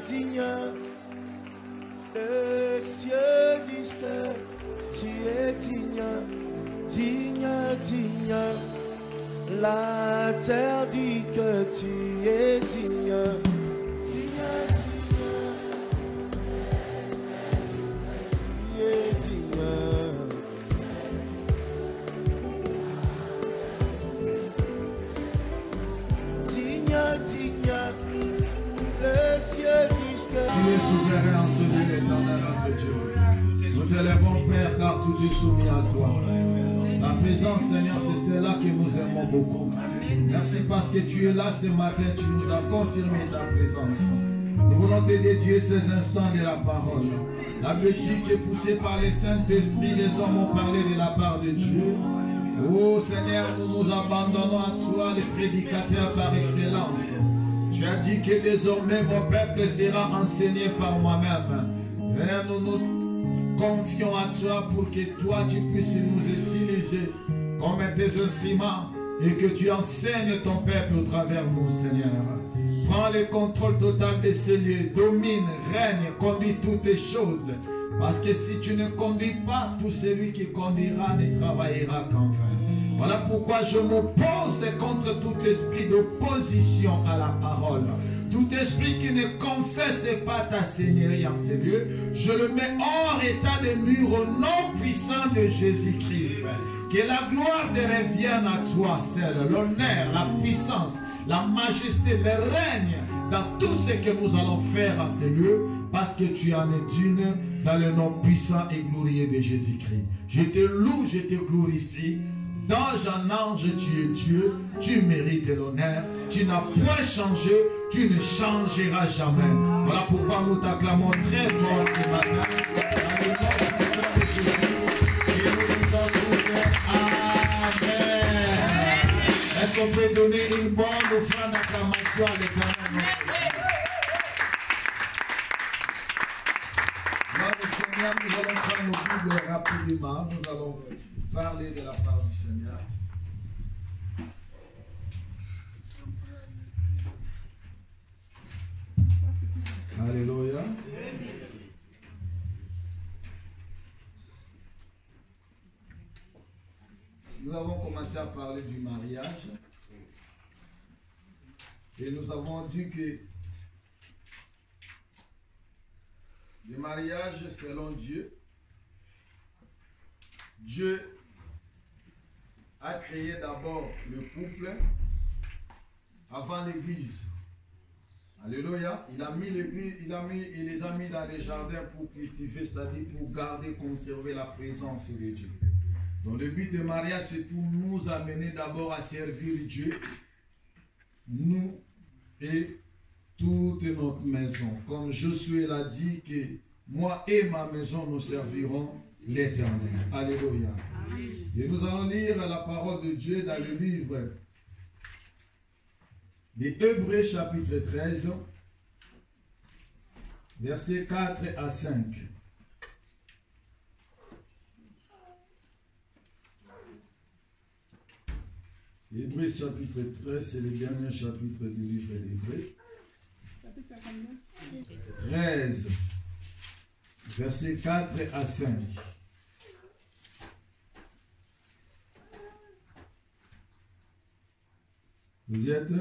digne, les cieux disent que tu es digne, digne, digne. La terre dit que tu es digne, digne, digne. Tu es digne. Digne, digne. Les cieux disent que tu es souverain en ce lieu, l'éternel notre Dieu. Nous t'élèvons, Père, car tout est soumis à toi. Ta présence, Seigneur, c'est celle-là que nous aimons beaucoup. Merci parce que tu es là ce matin, tu nous as confirmé ta présence. Nous voulons te dédier ces instants de la parole. La Bible qui est poussée par le Saint-Esprit, les hommes ont parlé de la part de Dieu. Oh Seigneur, nous nous abandonnons à toi, le prédicateur par excellence. Tu as dit que désormais mon peuple sera enseigné par moi-même. Père, nous nous confions à toi pour que toi tu puisses nous utiliser comme tes instruments et que tu enseignes ton peuple au travers de nous, Seigneur. Prends le contrôle total de ces lieux, domine, règne, conduis toutes les choses. Parce que si tu ne conduis pas, tout celui qui conduira ne travaillera qu'en vain. Voilà pourquoi je m'oppose contre tout esprit d'opposition à la parole. Tout esprit qui ne confesse pas ta seigneurie en ces lieux, je le mets hors état de mur au nom puissant de Jésus-Christ. Que la gloire te revienne à toi seul, l'honneur, la puissance, la majesté, le règne dans tout ce que nous allons faire en ces lieux, parce que tu en es digne dans le nom puissant et glorieux de Jésus-Christ. Je te loue, je te glorifie. D'ange en ange, tu es Dieu, tu mérites l'honneur, tu n'as point changé, tu ne changeras jamais. Voilà pourquoi nous t'acclamons très fort ce matin. Dans le nom de Jésus, et nous disons tous Amen. Est-ce qu'on peut donner une bonne offrande d'acclamation à l'Éternel? Seigneur, nous allons prendre nos Bibles rapidement, nous allons parler de la part du Seigneur. Alléluia. Nous avons commencé à parler du mariage et nous avons dit que le mariage selon Dieu, Dieu a créé d'abord le couple avant l'église. Alléluia. Il a mis l'église, il les a mis dans les jardins pour cultiver, c'est-à-dire pour garder, conserver la présence de Dieu. Donc le but du mariage, c'est pour nous amener d'abord à servir Dieu, nous et toute notre maison. Comme Josué l'a dit, que moi et ma maison, nous servirons l'Éternel. Alléluia. Et nous allons lire la parole de Dieu dans le livre des Hébreux chapitre 13, versets 4 à 5. Hébreux chapitre 13, c'est le dernier chapitre du livre d'Hébreux. 13, versets 4 à 5. Vous êtes?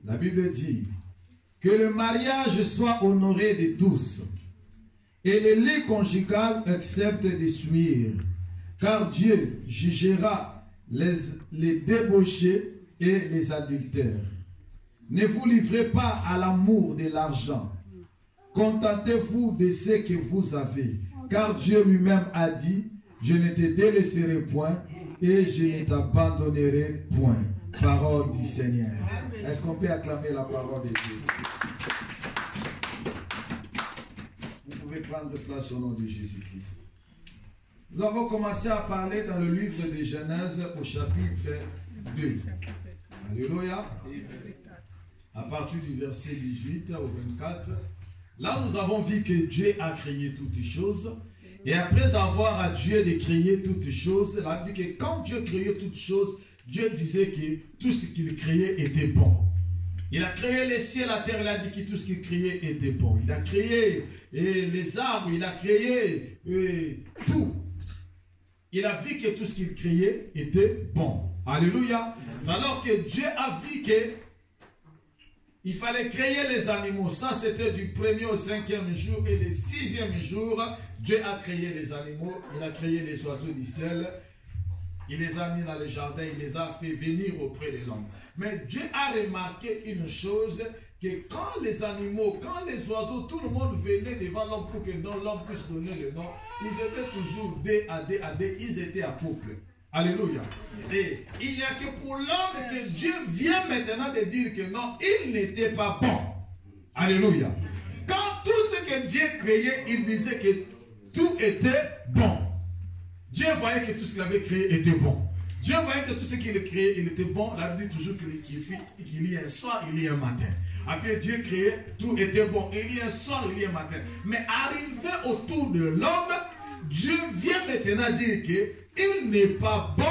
La Bible dit que le mariage soit honoré de tous et le lit conjugal accepte de suivre, car Dieu jugera les débauchés et les adultères. Ne vous livrez pas à l'amour de l'argent. Contentez-vous de ce que vous avez, car Dieu lui-même a dit, je ne te délaisserai point et je ne t'abandonnerai point. Parole du Seigneur. Est-ce qu'on peut acclamer la parole de Dieu? Vous pouvez prendre place au nom de Jésus-Christ. Nous avons commencé à parler dans le livre de Genèse au chapitre 2. Alléluia. À partir du verset 18 au 24. Là, nous avons vu que Dieu a créé toutes choses. Et après avoir à Dieu de créer toutes choses, il a dit que quand Dieu créait toutes choses, Dieu disait que tout ce qu'il créait était bon. Il a créé les cieux, la terre, il a dit que tout ce qu'il créait était bon. Il a créé les arbres, il a créé tout. Il a vu que tout ce qu'il créait était bon. Alléluia. Alors que Dieu a vu que il fallait créer les animaux. Ça, c'était du 1er au 5e jour. Et le 6e jour, Dieu a créé les animaux. Il a créé les oiseaux du ciel. Il les a mis dans le jardin. Il les a fait venir auprès de l'homme. Mais Dieu a remarqué une chose, que quand les animaux, quand les oiseaux, tout le monde venait devant l'homme pour que l'homme puisse donner le nom, ils étaient toujours D à D à D. Ils étaient à couple. Alléluia. Et il n'y a que pour l'homme que Dieu vient maintenant de dire que non, il n'était pas bon. Alléluia. Quand tout ce que Dieu créait, il disait que tout était bon. Dieu voyait que tout ce qu'il avait créé était bon. Dieu voyait que tout ce qu'il a créé, il était bon. La Bible dit toujours qu'il y a un soir, il y a un matin. Après Dieu créait, tout était bon. Il y a un soir, il y a un matin. Mais arrivé autour de l'homme, Dieu vient maintenant dire qu'il n'est pas bon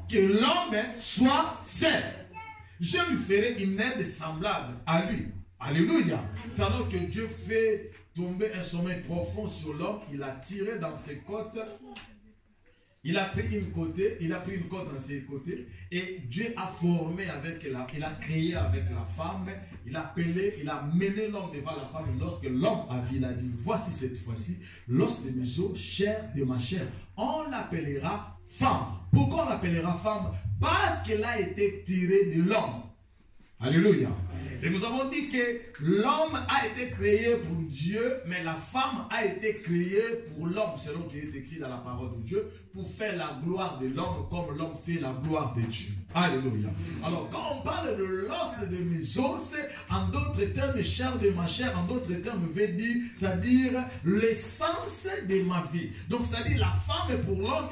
que l'homme soit saint. Je lui ferai une aide semblable à lui. Alléluia. C'est alors que Dieu fait tomber un sommeil profond sur l'homme. Il a tiré dans ses côtes. Il a pris une côte dans ses côtés et Dieu a formé avec il a créé avec la femme, il a mené l'homme devant la femme. Lorsque l'homme a vu, il a dit, voici cette fois-ci, l'os de mes os, chair de ma chair. On l'appellera femme. Pourquoi on l'appellera femme? Parce qu'elle a été tirée de l'homme. Alléluia. Et nous avons dit que l'homme a été créé pour Dieu, mais la femme a été créée pour l'homme, selon ce qui est écrit dans la parole de Dieu, pour faire la gloire de l'homme comme l'homme fait la gloire de Dieu. Alléluia. Alors, quand on parle de l'os de mes os, en d'autres termes, chair de ma chair, en d'autres termes, veut dire, c'est-à-dire l'essence de ma vie. Donc, c'est-à-dire la femme pour l'homme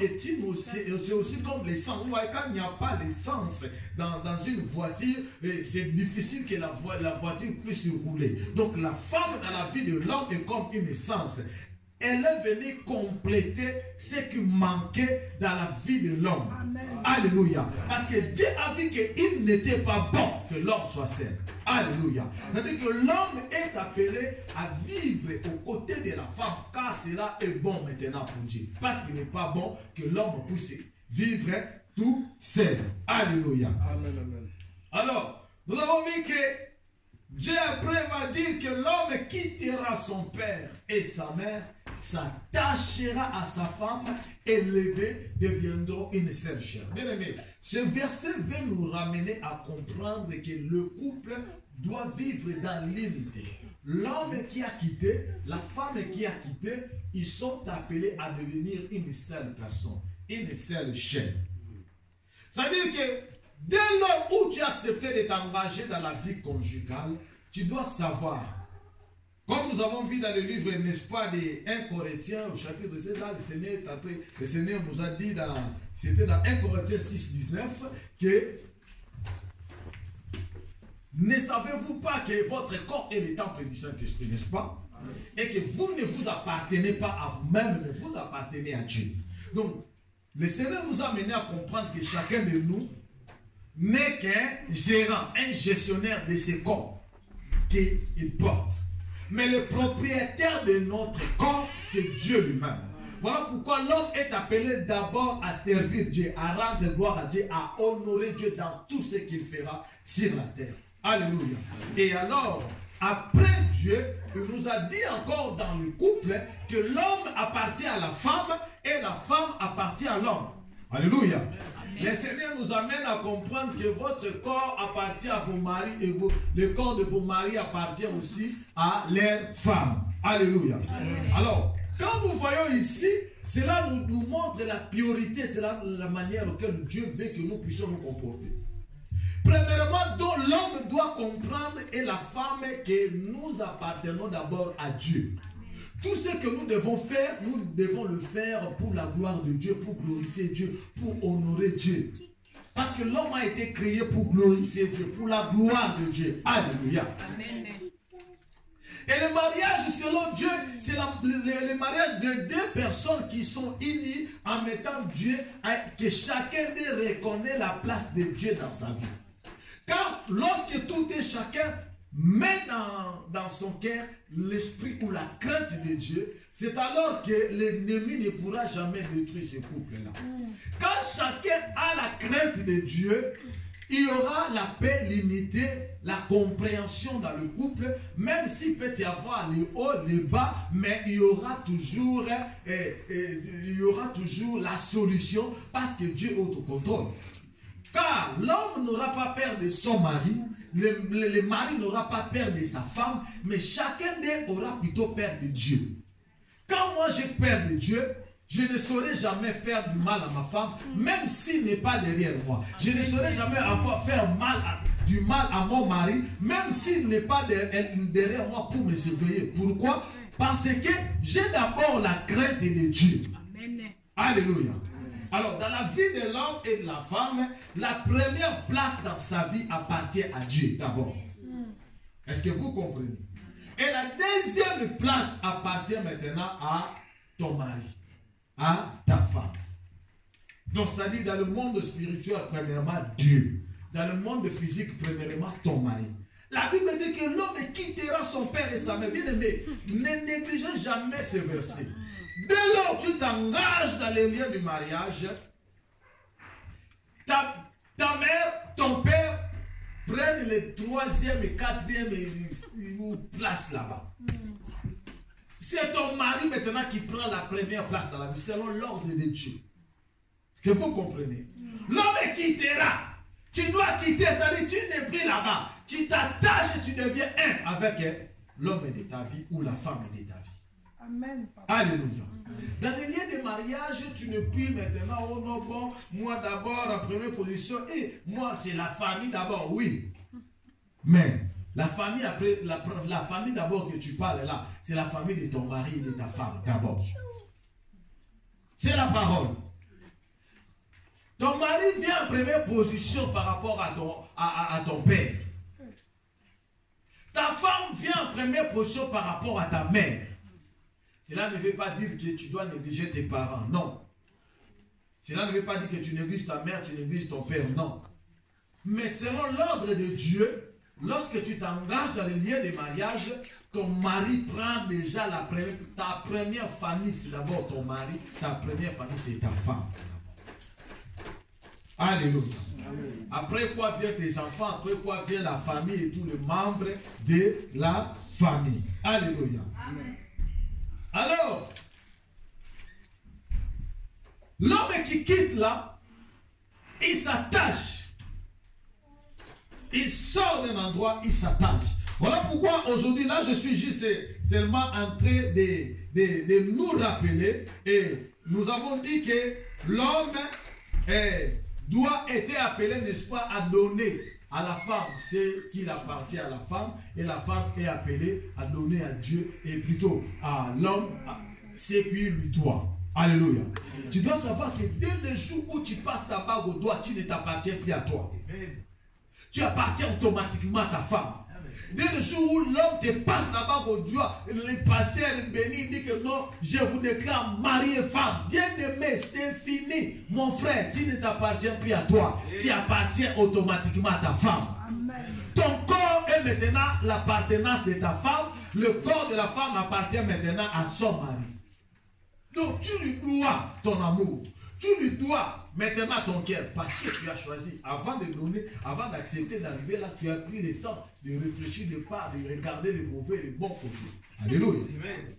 c'est aussi comme l'essence. Quand il n'y a pas l'essence dans une voiture, c'est difficile que la voiture puisse rouler. Donc, la femme dans la vie de l'homme est comme une essence. Elle est venue compléter ce qui manquait dans la vie de l'homme. Alléluia. Parce que Dieu a vu qu'il n'était pas bon que l'homme soit saint. Alléluia. C'est-à-dire que l'homme est appelé à vivre aux côtés de la femme, car cela est bon maintenant pour Dieu. Parce qu'il n'est pas bon que l'homme puisse vivre tout seul. Alléluia. Amen, amen. Alors, nous avons vu que Dieu après va dire que l'homme quittera son père et sa mère, s'attachera à sa femme et les deux deviendront une seule chair. Bien aimé, ce verset veut nous ramener à comprendre que le couple doit vivre dans l'unité. L'homme qui a quitté, la femme qui a quitté, ils sont appelés à devenir une seule personne, une seule chair. C'est-à-dire que dès lors où tu as accepté de t'engager dans la vie conjugale, tu dois savoir, comme nous avons vu dans le livre, n'est-ce pas, de 1 Corinthiens, au chapitre 7, là, le Seigneur nous a dit, c'était dans 1 Corinthiens 6, 19, que ne savez-vous pas que votre corps est le temple du Saint-Esprit, n'est-ce pas? Et que vous ne vous appartenez pas à vous-même, mais vous appartenez à Dieu. Donc, le Seigneur nous a amené à comprendre que chacun de nous n'est qu'un gérant, un gestionnaire de ce corps qu'il porte. Mais le propriétaire de notre corps, c'est Dieu lui-même. Voilà pourquoi l'homme est appelé d'abord à servir Dieu, à rendre gloire à Dieu, à honorer Dieu dans tout ce qu'il fera sur la terre. Alléluia. Et alors, après Dieu, il nous a dit encore dans le couple que l'homme appartient à la femme et la femme appartient à l'homme. Alléluia. Le Seigneur nous amène à comprendre que votre corps appartient à vos maris et le corps de vos maris appartient aussi à leurs femmes. Alléluia. Alors, quand nous voyons ici, cela nous montre la priorité, c'est la manière laquelle Dieu veut que nous puissions nous comporter. Premièrement, l'homme doit comprendre et la femme que nous appartenons d'abord à Dieu. Tout ce que nous devons faire, nous devons le faire pour la gloire de Dieu, pour glorifier Dieu, pour honorer Dieu. Parce que l'homme a été créé pour glorifier Dieu, pour la gloire de Dieu. Alléluia. Amen. Et le mariage selon Dieu, c'est le mariage de deux personnes qui sont unies en mettant Dieu, que chacun d'eux reconnaît la place de Dieu dans sa vie. Car lorsque tout et chacun met dans son cœur l'esprit ou la crainte de Dieu, c'est alors que l'ennemi ne pourra jamais détruire ce couple-là. Quand chacun a la crainte de Dieu, il y aura la paix, l'unité, la compréhension dans le couple, même s'il peut y avoir les hauts, les bas, mais il y aura toujours la solution parce que Dieu est au contrôle. Car l'homme n'aura pas peur de son mari, le mari n'aura pas peur de sa femme, mais chacun d'eux aura plutôt peur de Dieu. Quand moi j'ai peur de Dieu, je ne saurais jamais faire du mal à ma femme, même s'il n'est pas derrière moi. Je ne saurais jamais faire du mal à mon mari, même s'il n'est pas derrière moi pour me surveiller. Pourquoi? Parce que j'ai d'abord la crainte de Dieu. Amen. Alléluia. Alors, dans la vie de l'homme et de la femme, la première place dans sa vie appartient à Dieu d'abord. Est-ce que vous comprenez? Et la deuxième place appartient maintenant à ton mari, à ta femme. Donc, c'est-à-dire dans le monde spirituel, premièrement, Dieu. Dans le monde physique, premièrement, ton mari. La Bible dit que l'homme quittera son père et sa mère. Bien aimé, ne négligez jamais ce verset. Dès lors que tu t'engages dans les liens du mariage, ta mère, ton père prennent les troisième et quatrième place là-bas. C'est ton mari maintenant qui prend la première place dans la vie, selon l'ordre de Dieu. Que vous comprenez? L'homme quittera. Tu dois quitter, c'est-à-dire tu n'es plus là-bas. Tu t'attaches et tu deviens un avec l'homme de ta vie ou la femme de ta vie. Amen. Alléluia. Dans les liens de mariage, tu ne peux maintenant, oh non, bon, moi d'abord en première position, et moi c'est la famille d'abord, oui. Mais la famille après, la famille d'abord que tu parles là, c'est la famille de ton mari et de ta femme d'abord. C'est la parole. Ton mari vient en première position par rapport à ton père. Ta femme vient en première position par rapport à ta mère. Cela ne veut pas dire que tu dois négliger tes parents, non. Cela ne veut pas dire que tu négliges ta mère, tu négliges ton père, non. Mais selon l'ordre de Dieu, lorsque tu t'engages dans les liens de mariage, ton mari prend déjà ta première famille, c'est d'abord ton mari, ta première famille, c'est ta femme. Alléluia. Amen. Après quoi viennent tes enfants, après quoi vient la famille et tous les membres de la famille. Alléluia. Amen. Alors, l'homme qui quitte là, il s'attache. Il sort d'un endroit, il s'attache. Voilà pourquoi aujourd'hui, là, je suis juste seulement en train de nous rappeler. Et nous avons dit que l'homme doit être appelé, n'est-ce pas, à donner à la femme ce qu'il appartient à la femme, et la femme est appelée à donner à Dieu, et plutôt à l'homme ce qu'il lui doit. Alléluia. Tu dois savoir que dès le jour où tu passes ta bague au doigt, tu ne t'appartiens plus à toi. Tu appartiens automatiquement à ta femme. Dès le jour où l'homme te passe la bague au doigt, le pasteur béni dit que non, je vous déclare mari et femme. Bien aimé, c'est fini. Mon frère, tu ne t'appartiens plus à toi. Tu appartiens automatiquement à ta femme. Amen. Ton corps est maintenant l'appartenance de ta femme. Le corps de la femme appartient maintenant à son mari. Donc tu lui dois ton amour. Tu lui dois maintenant ton cœur, parce que tu as choisi, avant de donner, avant d'accepter d'arriver là, tu as pris le temps de réfléchir, de regarder les mauvais et les bons côtés. Alléluia. Amen.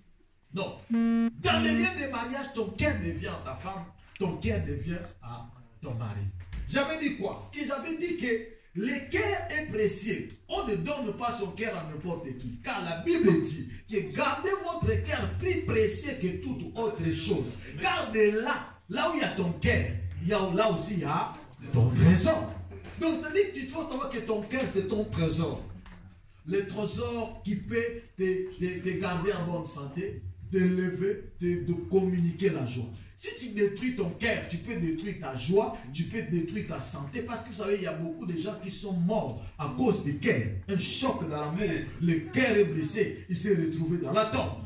Donc, dans les liens de mariage, ton cœur devient à ta femme, ton cœur devient à ton mari. J'avais dit quoi? Ce que j'avais dit que le cœur est précieux. On ne donne pas son cœur à n'importe qui. Car la Bible dit que gardez votre cœur plus précieux que toute autre chose. Car de là où il y a ton cœur, là aussi il y a ton trésor. Donc ça dit que tu dois savoir que ton cœur c'est ton trésor. Le trésor qui peut te garder en bonne santé, te lever, de communiquer la joie. Si tu détruis ton cœur, tu peux détruire ta joie, tu peux détruire ta santé. Parce que vous savez, il y a beaucoup de gens qui sont morts à cause du cœur. Un choc dans l'amour, le cœur est blessé, il s'est retrouvé dans la tombe.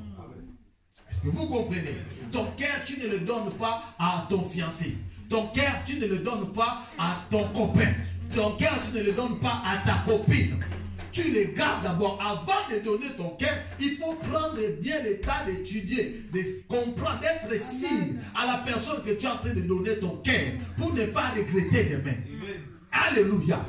Est-ce que vous comprenez? Ton cœur, tu ne le donnes pas à ton fiancé. Ton cœur, tu ne le donnes pas à ton copain. ton cœur, tu ne le donnes pas à ta copine. Tu les gardes d'abord. Avant de donner ton cœur, il faut prendre bien le temps d'étudier, de comprendre, d'être signe à la personne que tu es en train de donner ton cœur pour ne pas regretter demain. Alléluia.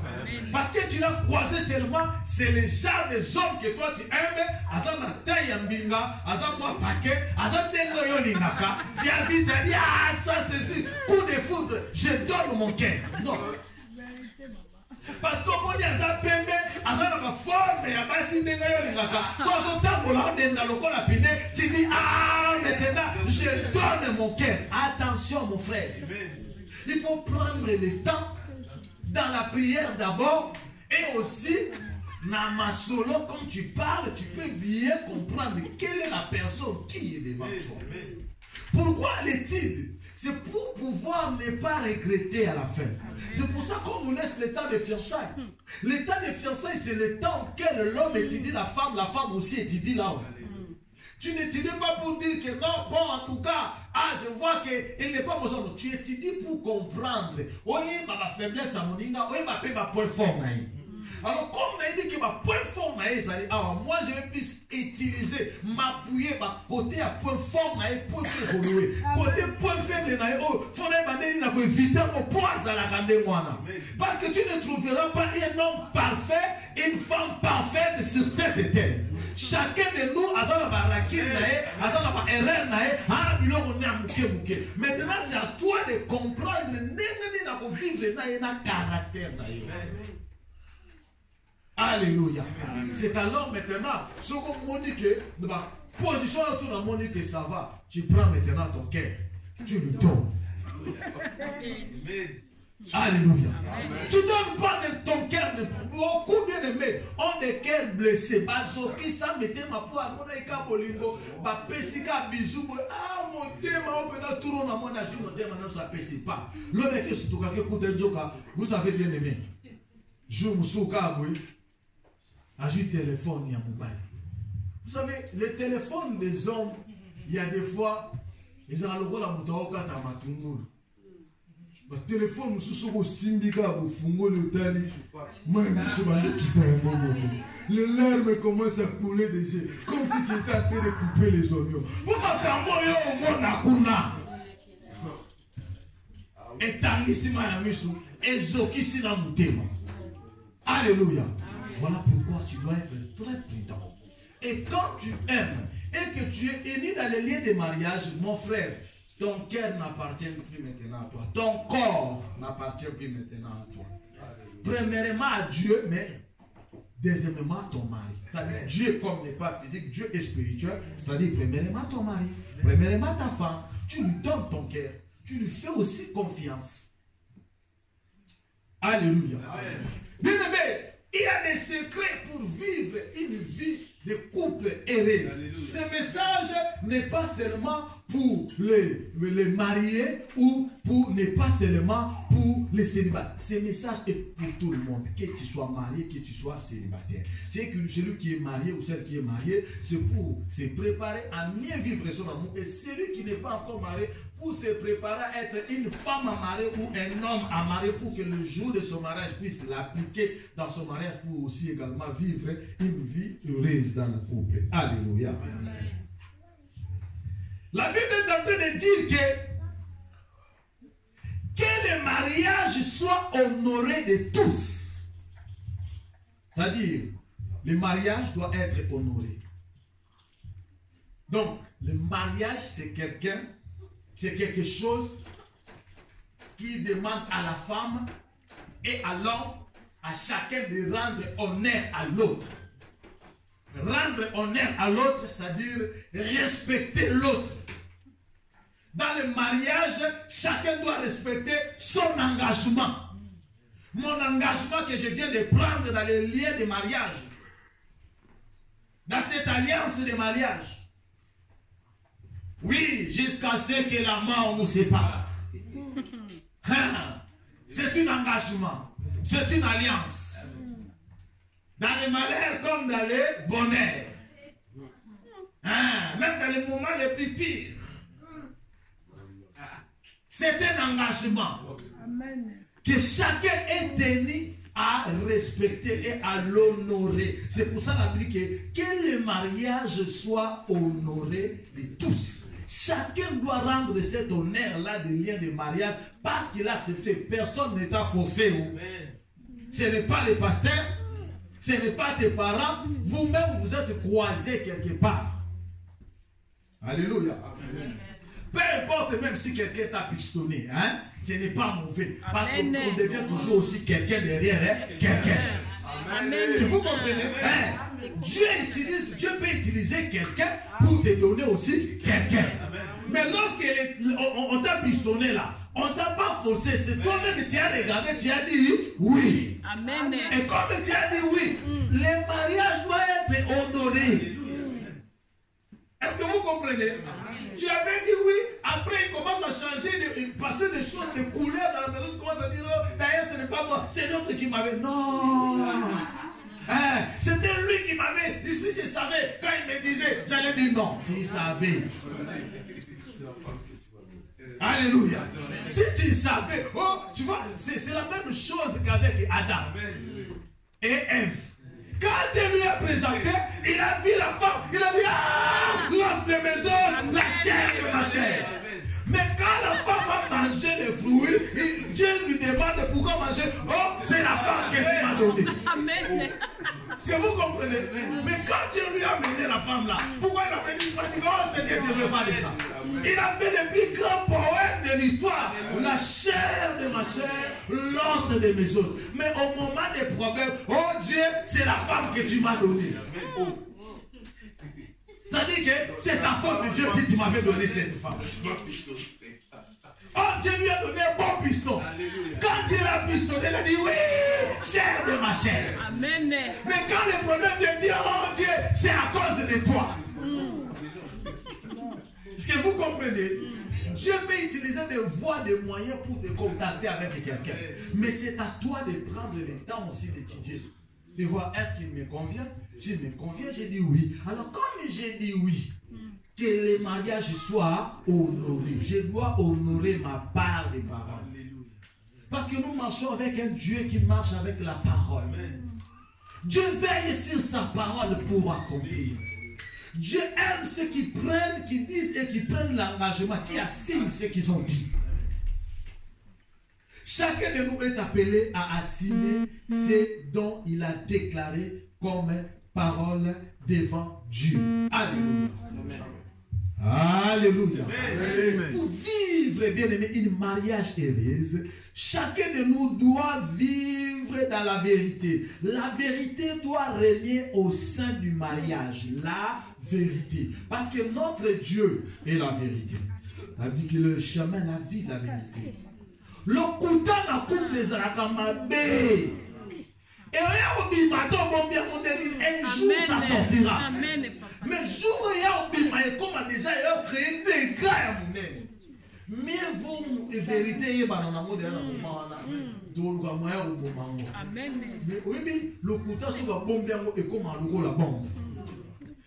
Parce que tu l'as croisé seulement, c'est le genre des hommes que toi tu aimes. Azana tayambinga, azana paquet, azana yolinaka. Tu as vu, tu as dit, ah, ça c'est coup de foudre, je donne mon cœur. Non. Parce que quand on dit à pembe, azana ma forme, ya basi ndenga yolinaka. Soit autant pour la denda loko la pine, tu dis, ah, maintenant, je donne mon cœur. Attention, mon frère. Il faut prendre le temps dans la prière d'abord, et aussi dans ma solo, quand tu parles, tu peux bien comprendre quelle est la personne qui est devant toi. Pourquoi l'étude? C'est pour pouvoir ne pas regretter à la fin. C'est pour ça qu'on nous laisse le temps de fiançailles. Le temps de fiançailles, c'est le temps auquel l'homme étudie la femme aussi étudie l'homme. Tu n'étudies pas pour dire que non, bon, en tout cas, ah, je vois qu'il n'est pas mon genre. Tu étudies pour comprendre. Oui, ma faiblesse à mon inga, oui, ma point fort. Alors, comme on a dit que ma point fort, alors moi, je vais plus utiliser, m'appuyer, ma côté à point fort, pour évoluer. Côté point faible, il faut éviter mon point à la grande. Parce que tu ne trouveras pas un homme parfait, une femme parfaite sur cette terre. Chacun de nous a dans la rakine, a dans la erreur, a maintenant, c'est à toi de comprendre vivre dans un caractère. Alléluia. C'est alors maintenant, ce qu'on m'a dit que, position autour de mon dit que ça va, tu prends maintenant ton cœur, tu le donnes. Alléluia. Tu ne donnes pas de ton cœur de beaucoup bien aimé. On des cœurs blessés. Bazoki, ça mettait ma poire. On a écrit Bolingo. Pesika bisou. Ah, mon thème, on peut pas tout le monde a mon thème, non, ça pèse pas. Le mec est surtout vous avez bien aimé. Je me souviens, ajoute téléphone, il y a mobile. Vous savez, les téléphones des hommes, il y a des fois, ils ont le rôle à Moutaoka Tamatungoul. Le téléphone, nous sommes au syndicat, au fungo, le tali. Moi, je suis qui les larmes commencent à couler des yeux, comme si tu étais en train de couper les oignons. Pourquoi tu as au monde à et talisima ya misu ezokisi na mutema. Alléluia. Voilà pourquoi tu dois être très prudent. Et quand tu aimes et que tu es uni dans les liens de mariage, mon frère, ton cœur n'appartient plus maintenant à toi. Ton corps n'appartient plus maintenant à toi. Premièrement à Dieu, mais deuxièmement à ton mari. C'est-à-dire Dieu comme n'est pas physique, Dieu est spirituel. C'est-à-dire premièrement à ton mari, premièrement à ta femme. Tu lui donnes ton cœur. Tu lui fais aussi confiance. Alléluia. Bien aimé, il y a des secrets pour vivre une vie de couple heureuse. Ce message n'est pas seulement pour les mariés ou pour n'est pas seulement pour les célibataires. Ce message est pour tout le monde, que tu sois marié, que tu sois célibataire. C'est que celui qui est marié ou celle qui est mariée, c'est pour se préparer à mieux vivre son amour. Et celui qui n'est pas encore marié, pour se préparer à être une femme à marier ou un homme à marier, pour que le jour de son mariage puisse l'appliquer dans son mariage, pour aussi également vivre une vie heureuse dans le couple. Alléluia. La Bible est en train de dire que le mariage soit honoré de tous. C'est-à-dire, le mariage doit être honoré. Donc, le mariage, c'est quelque chose qui demande à la femme et à l'homme, à chacun de rendre honneur à l'autre. Rendre honneur à l'autre, c'est-à-dire respecter l'autre. Dans le mariage, chacun doit respecter son engagement. Mon engagement que je viens de prendre dans les liens de mariage. Dans cette alliance de mariage. Oui, jusqu'à ce que la mort nous sépare. C'est un engagement. C'est une alliance. Dans les malheurs comme dans les bonheurs. Même dans les moments les plus pires. C'est un engagement. Amen. Que chacun est tenu à respecter et à l'honorer. C'est pour ça la Bible dit que le mariage soit honoré de tous. Chacun doit rendre cet honneur-là de lien de mariage parce qu'il a accepté. Personne n'est à forcer. Ce n'est pas les pasteurs, ce n'est pas tes parents. Vous-même, vous êtes croisés quelque part. Alléluia. Amen. Peu importe même si quelqu'un t'a pistonné, hein, ce n'est pas mauvais. Parce qu'on devient toujours aussi quelqu'un derrière quelqu'un. Est-ce que vous comprenez? Dieu peut utiliser quelqu'un pour te donner aussi quelqu'un. Mais lorsqu'on t'a pistonné là, on ne t'a pas forcé, c'est toi-même qui as regardé, tu as dit oui. Amen. Et comme tu as dit oui, le mariage doit être honoré. Est-ce que vous comprenez? Tu avais dit oui, après il commence à changer, passer des choses, des couleurs dans la maison, tu commences à dire oh, d'ailleurs ce n'est pas moi, c'est l'autre qui m'avait. Non! C'était lui qui m'avait. Ici je savais, quand il me disait, j'allais dire non. Tu savais. Alléluia. Si tu savais, oh, tu vois, c'est la même chose qu'avec Adam et Ève. Quand Dieu lui a présenté, il a vu la femme, il a dit ah, l'os de mes os, la chair de ma chair. Mais quand la femme a mangé les fruits, Dieu lui demande pourquoi manger. Oh, c'est la femme que tu m'as donnée. Amen. Est-ce que vous comprenez? Mais quand Dieu lui a amené la femme là, pourquoi il a fait dit oh Seigneur, je ne veux pas de ça. Il a fait le plus grand poème de l'histoire. La chair de ma chair, l'os de mes os. Mais au moment des problèmes, oh Dieu, c'est la femme que tu m'as donnée. Oh. Ça dit que c'est ta faute, Dieu, si tu m'avais donné cette femme. Oh, Dieu lui a donné un bon piston. Quand Dieu l'a pistonné, il a dit oui, chair de ma chair. Amen. Mais quand le problème vient dire, oh Dieu, c'est à cause de toi. Est-ce que vous comprenez? Dieu peut utiliser des voies, des moyens pour te contacter avec quelqu'un. Mais c'est à toi de prendre le temps aussi d'étudier. De voir est-ce qu'il me convient. S'il me convient, j'ai dit oui. Alors comme j'ai dit oui, que le mariage soit honoré. Je dois honorer ma part des paroles. Parce que nous marchons avec un Dieu qui marche avec la parole. Dieu veille sur sa parole pour accomplir. Dieu aime ceux qui prennent, qui disent et qui prennent l'engagement, qui assignent ce qu'ils ont dit. Chacun de nous est appelé à assigner ce dont il a déclaré comme parole devant Dieu. Alléluia. Alléluia. Amen. Pour vivre, bien aimé, une mariage heureuse, chacun de nous doit vivre dans la vérité. La vérité doit régner au sein du mariage. La vérité. Parce que notre Dieu est la vérité. La Bible dit que le chemin, la vie, la vérité. Le couteau n'a coupe des arakamabé. Et un jour ça sortira. Amen. Mais le jour où il y a un comme déjà il a créé des gars. Mais vous, en vérité, il y a un moment Amen. Mais oui, le couteau sur la bombe est comme un logo la bombe.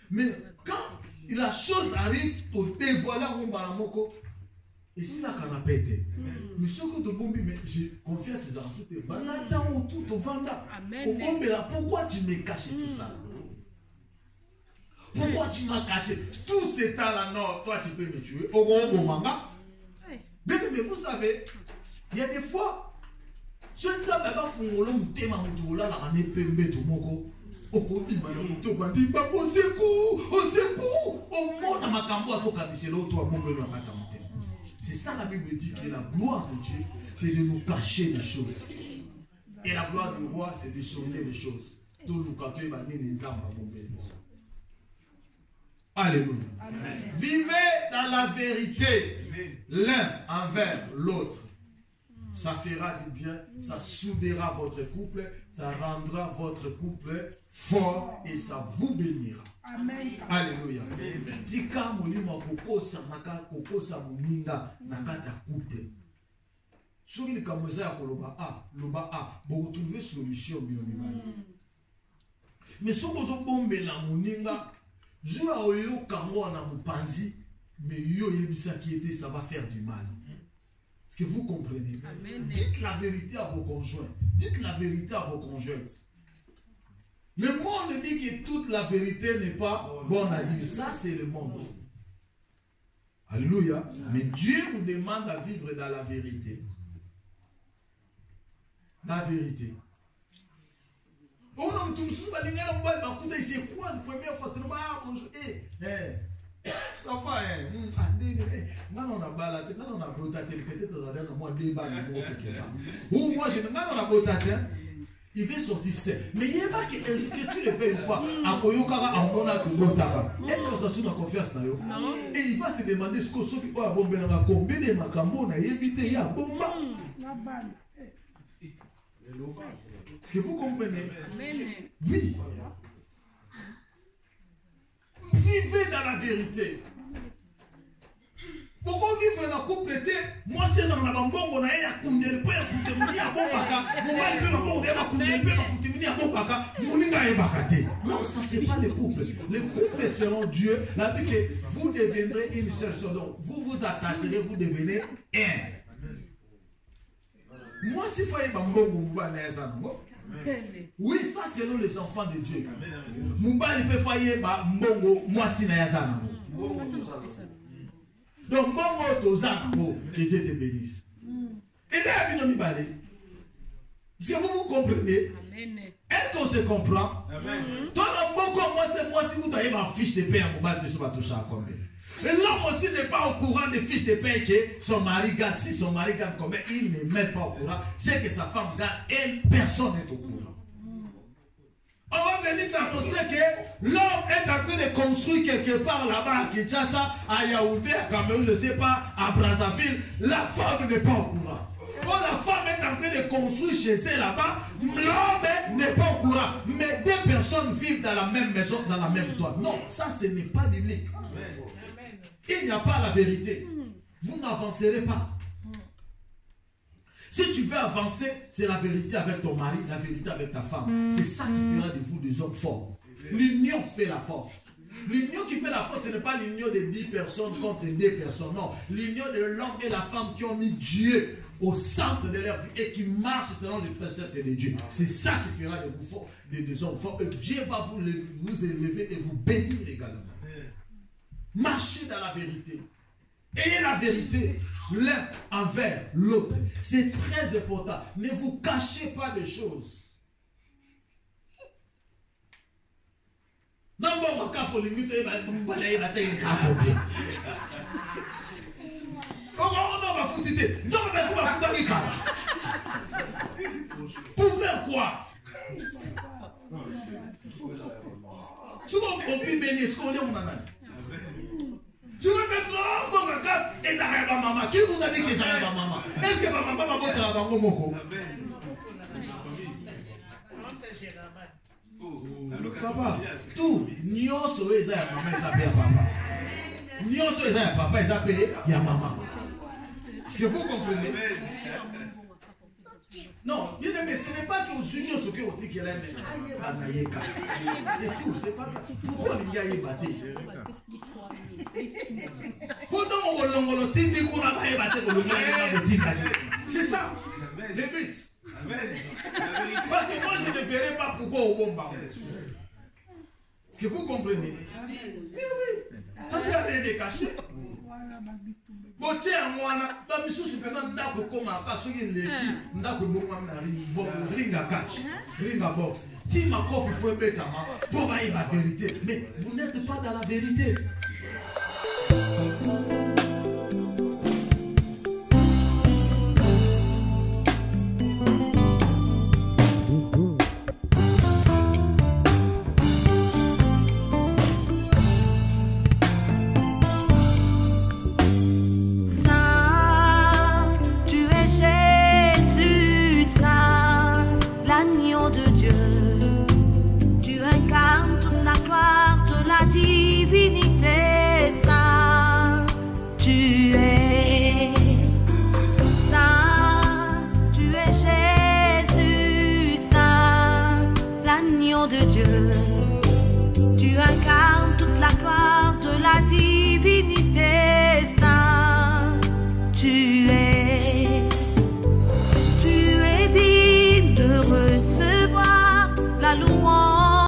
Mais quand la chose arrive, au dévoiler un baramoko. Et si la canapé était, mais ce que de bombi, mais j'ai confiance à ces enfants, tout au vanda. Pourquoi tu me caches tout ça? Pourquoi tu m'as caché tout ce temps-là? Non, toi tu peux me tuer. Mais vous savez, il y a des fois, ce qui est là, c'est ça la Bible dit que la gloire de Dieu, c'est de nous cacher les choses. Et la gloire du roi, c'est de sauver les choses. Alléluia. Amen. Vivez dans la vérité, l'un envers l'autre. Ça fera du bien, ça soudera votre couple, ça rendra votre couple fort et ça vous bénira. Amen. Alléluia. Tika molimo kokosa naka kokosa muninga nakata couple. Soki le kamoza ya koloba loba vous retrouver solution binomimali. Mais soko zo bombela muninga jour oyo kango na mupanzi mais yo yebisa qui était ça va faire du mal. Est-ce que vous comprenez? Amen. Dites la vérité à vos conjoints. Dites la vérité à vos conjointes. Le monde dit que toute la vérité n'est pas bonne à dire. Ça, c'est le monde. Alléluia. Mais Dieu nous demande à vivre dans la vérité. La vérité. Oh non, tout le monde c'est quoi la première fois? Ça va, on a baladé, on a brotaté, peut-être dans un mois, ou moi, je on a brotaté. Il veut sortir seul. Mais il n'y a pas que tu le fais ou pas. Est-ce que tu as une confiance dans eux? Et il va se demander ce que ceux qui ont bombé dans combien de macambo n'a évité, il y a bomba. Est-ce que vous comprenez? Oui. Vivez dans la vérité. Pourquoi vivre dans la couple d'été? Moi, c'est dans la bambon, on a un combien de pain à coûter à bon baka. Mon mari peut m'avoir un combien de pain à coûter à bon baka. Moninga et bakate. Non, ça, c'est pas le couple. Le couple selon Dieu. La Bible que vous deviendrez une seule chose. Donc, vous vous attacherez, vous devenez un. Moi, si vous voyez bambon, vous allez oui, ça, selon les enfants de Dieu. Moubali peut faire mbongo, moi, si na donc, que Dieu te bénisse. Et là, est-ce que vous comprenez? Est-ce qu'on se comprend? Donc, moi, c'est moi, si vous avez ma fiche de paie, et l'homme aussi n'est pas au courant des fiches de paie que son mari gagne. Si son mari gagne combien, il n'est même pas au courant. C'est que sa femme gagne, elle, personne n'est au courant. On va venir t'annoncer que l'homme est en train de construire quelque part là-bas à Kinshasa, à Yaoundé, à Cameroun, je ne sais pas, à Brazzaville. La femme n'est pas au courant. Oh, la femme est en train de construire chez elle là-bas. L'homme n'est pas au courant. Mais deux personnes vivent dans la même maison, dans la même toile. Non, ça ce n'est pas biblique. Il n'y a pas la vérité. Vous n'avancerez pas. Si tu veux avancer, c'est la vérité avec ton mari, la vérité avec ta femme. C'est ça qui fera de vous des hommes forts. L'union fait la force. L'union qui fait la force, ce n'est pas l'union de 10 personnes contre 2 personnes. Non. L'union de l'homme et la femme qui ont mis Dieu au centre de leur vie et qui marchent selon les préceptes de Dieu. C'est ça qui fera de vous forts, des hommes forts. Et Dieu va vous élever et vous bénir également. Marchez dans la vérité. Ayez la vérité l'un envers l'autre. C'est très important. Ne vous cachez pas de choses. Non, bon, ma café, limite, il va balayer la tête, il va tomber. Oh, non, ma foutite. Non, mais c'est ma foutite. Pour faire quoi? Souvent, on peut bénir ce qu'on est, mon ananas. Tu veux mettre non, ma café, et ça arrive à maman. Qui vous a dit que ça arrive à maman? Est-ce que ma maman va monter à Bango Moko? Papa, tout, nyonso eza ya maman, eza pe ya papa. Nyonso eza ya papa, eza pe ya maman. Est-ce que vous comprenez? Non, bien aimé, ce n'est pas qu'aux unions ce que vous dites qu'il y a c'est tout, c'est pas pourquoi il y a ébatté. Pourtant, on va c'est ça, le but. Parce que moi, je ne verrai pas pourquoi au bon bar. Est-ce que vous comprenez? Oui, oui. Parce qu'il y a rien de caché. Bon, tiens, moi, je suis super content de comment je suis ringa catch, ringa box. Si ma coffre faut être pour la vérité, mais vous n'êtes pas dans la vérité.